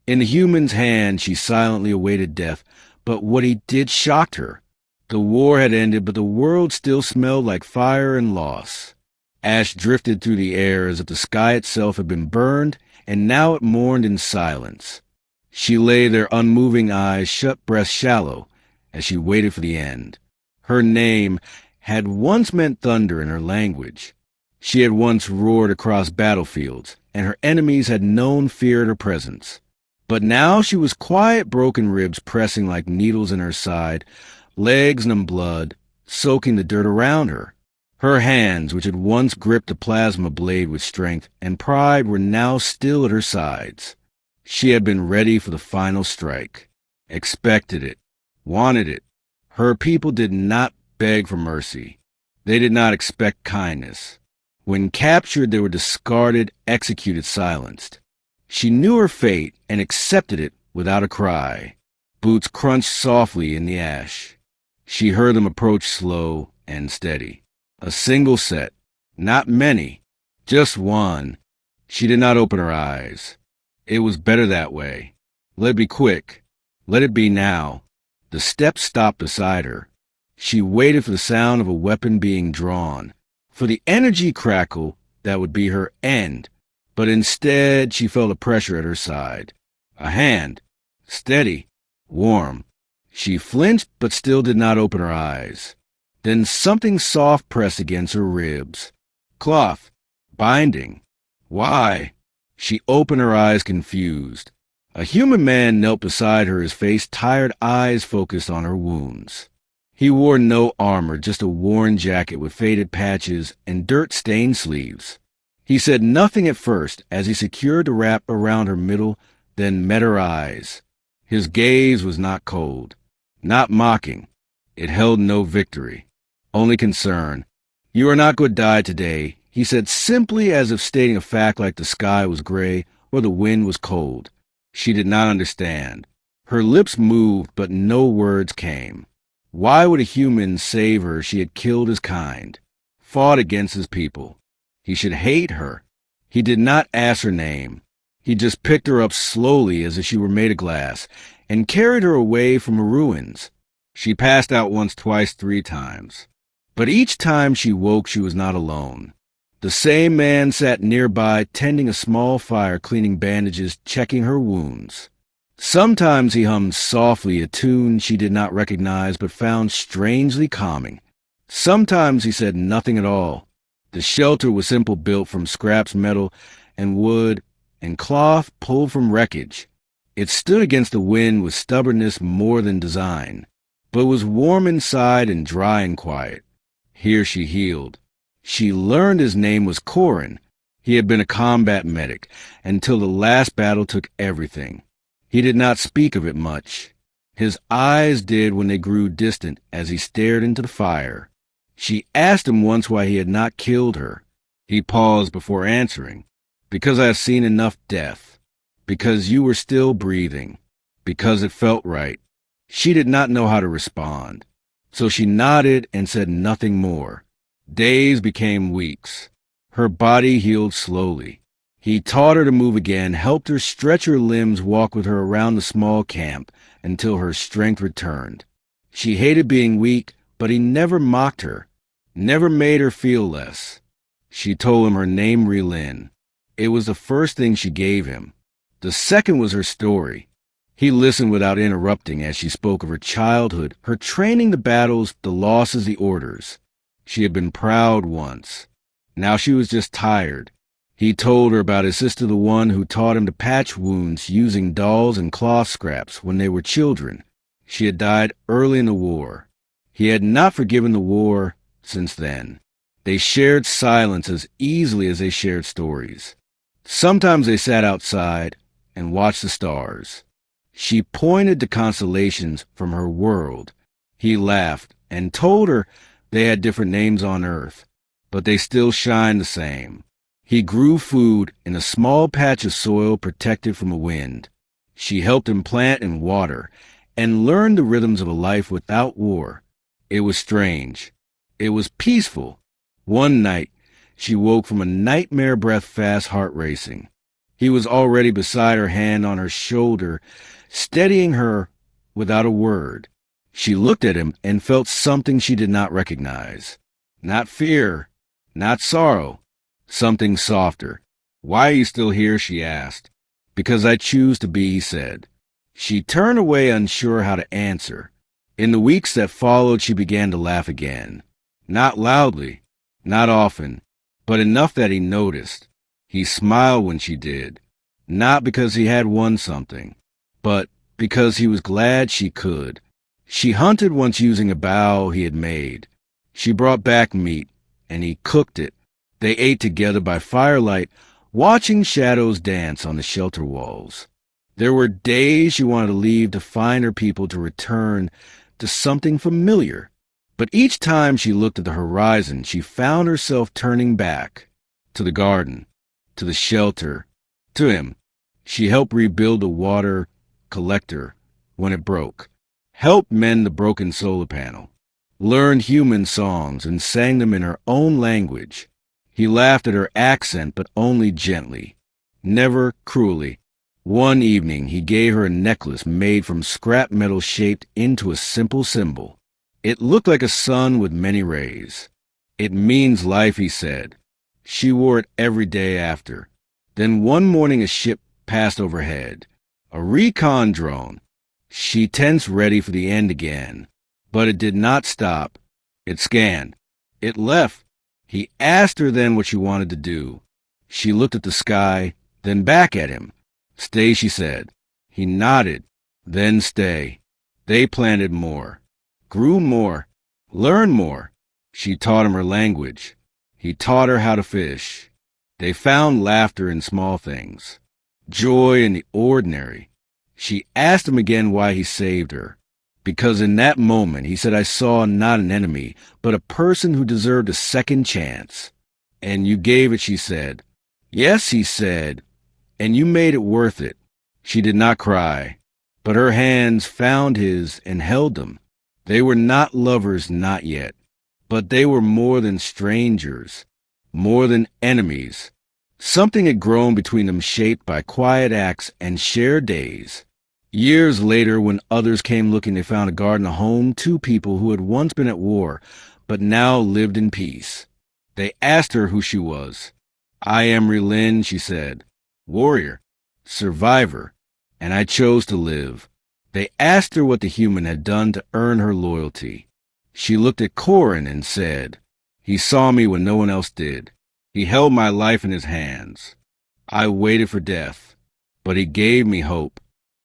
In the human's hand, she silently awaited death, but what he did shocked her. The war had ended, but the world still smelled like fire and loss. Ash drifted through the air as if the sky itself had been burned, and now it mourned in silence. She lay there, unmoving eyes shut, breast shallow, as she waited for the end. Her name had once meant thunder in her language. She had once roared across battlefields, and her enemies had known fear at her presence. But now she was quiet, broken ribs pressing like needles in her side, legs numb blood, soaking the dirt around her. Her hands, which had once gripped the plasma blade with strength and pride, were now still at her sides. She had been ready for the final strike, expected it, wanted it. Her people did not beg for mercy. They did not expect kindness. When captured, they were discarded, executed, silenced. She knew her fate and accepted it without a cry. Boots crunched softly in the ash. She heard them approach slow and steady. A single set, not many, just one. She did not open her eyes. It was better that way. Let it be quick. Let it be now. The steps stopped beside her. She waited for the sound of a weapon being drawn, for the energy crackle that would be her end. But instead, she felt a pressure at her side. A hand, steady, warm. She flinched, but still did not open her eyes. Then something soft pressed against her ribs. Cloth. Binding. Why? She opened her eyes, confused. A human man knelt beside her, his face tired, eyes focused on her wounds. He wore no armor, just a worn jacket with faded patches and dirt-stained sleeves. He said nothing at first as he secured the wrap around her middle, then met her eyes. His gaze was not cold, not mocking. It held no victory. Only concern. You are not going to die today, he said simply, as if stating a fact like the sky was gray or the wind was cold. She did not understand. Her lips moved, but no words came. Why would a human save her? She had killed his kind, fought against his people. He should hate her. He did not ask her name. He just picked her up slowly as if she were made of glass and carried her away from the ruins. She passed out once, twice, 3 times. But each time she woke, she was not alone. The same man sat nearby, tending a small fire, cleaning bandages, checking her wounds. Sometimes he hummed softly a tune she did not recognize but found strangely calming. Sometimes he said nothing at all. The shelter was simple, built from scraps, metal, and wood, and cloth pulled from wreckage. It stood against the wind with stubbornness more than design, but was warm inside and dry and quiet. Here she healed. She learned his name was Corin. He had been a combat medic until the last battle took everything. He did not speak of it much. His eyes did when they grew distant as he stared into the fire. She asked him once why he had not killed her. He paused before answering. Because I have seen enough death. Because you were still breathing. Because it felt right. She did not know how to respond. So she nodded and said nothing more. Days became weeks. Her body healed slowly. He taught her to move again, helped her stretch her limbs, walk with her around the small camp until her strength returned. She hated being weak, but he never mocked her, never made her feel less. She told him her name, Relin. It was the first thing she gave him. The second was her story. He listened without interrupting as she spoke of her childhood, her training, the battles, the losses, the orders. She had been proud once. Now she was just tired. He told her about his sister, the one who taught him to patch wounds using dolls and cloth scraps when they were children. She had died early in the war. He had not forgiven the war since then. They shared silence as easily as they shared stories. Sometimes they sat outside and watched the stars. She pointed to constellations from her world. He laughed and told her they had different names on Earth, but they still shined the same. He grew food in a small patch of soil protected from the wind. She helped him plant and water and learned the rhythms of a life without war. It was strange. It was peaceful. One night, she woke from a nightmare breath, fast heart racing. He was already beside her, hand on her shoulder, steadying her without a word. She looked at him and felt something she did not recognize. Not fear, not sorrow, something softer. "Why are you still here?" she asked. "Because I choose to be," he said. She turned away, unsure how to answer. In the weeks that followed, she began to laugh again. Not loudly, not often, but enough that he noticed. He smiled when she did, not because he had won something, but because he was glad she could. She hunted once using a bow he had made. She brought back meat, and he cooked it. They ate together by firelight, watching shadows dance on the shelter walls. There were days she wanted to leave to find her people, to return to something familiar. But each time she looked at the horizon, she found herself turning back to the garden, to the shelter, to him. She helped rebuild the water collector when it broke, helped mend the broken solar panel, learned human songs and sang them in her own language. He laughed at her accent, but only gently, never cruelly. One evening, he gave her a necklace made from scrap metal shaped into a simple symbol. It looked like a sun with many rays. "It means life," he said. She wore it every day after. Then one morning a ship passed overhead. A recon drone. She tensed, ready for the end again. But it did not stop. It scanned. It left. He asked her then what she wanted to do. She looked at the sky, then back at him. "Stay," she said. He nodded. Then stay. They planted more, grew more, learned more. She taught him her language. He taught her how to fish. They found laughter in small things, joy in the ordinary. She asked him again why he saved her. Because in that moment, he said, I saw not an enemy, but a person who deserved a second chance. "And you gave it," she said. "Yes," he said, "and you made it worth it." She did not cry, but her hands found his and held them. They were not lovers, not yet, but they were more than strangers, more than enemies. Something had grown between them, shaped by quiet acts and shared days. Years later, when others came looking, they found a garden, a home, two people who had once been at war, but now lived in peace. They asked her who she was. "I am Relin," she said. "Warrior, survivor, and I chose to live." They asked her what the human had done to earn her loyalty. She looked at Corin and said, "He saw me when no one else did. He held my life in his hands. I waited for death, but he gave me hope.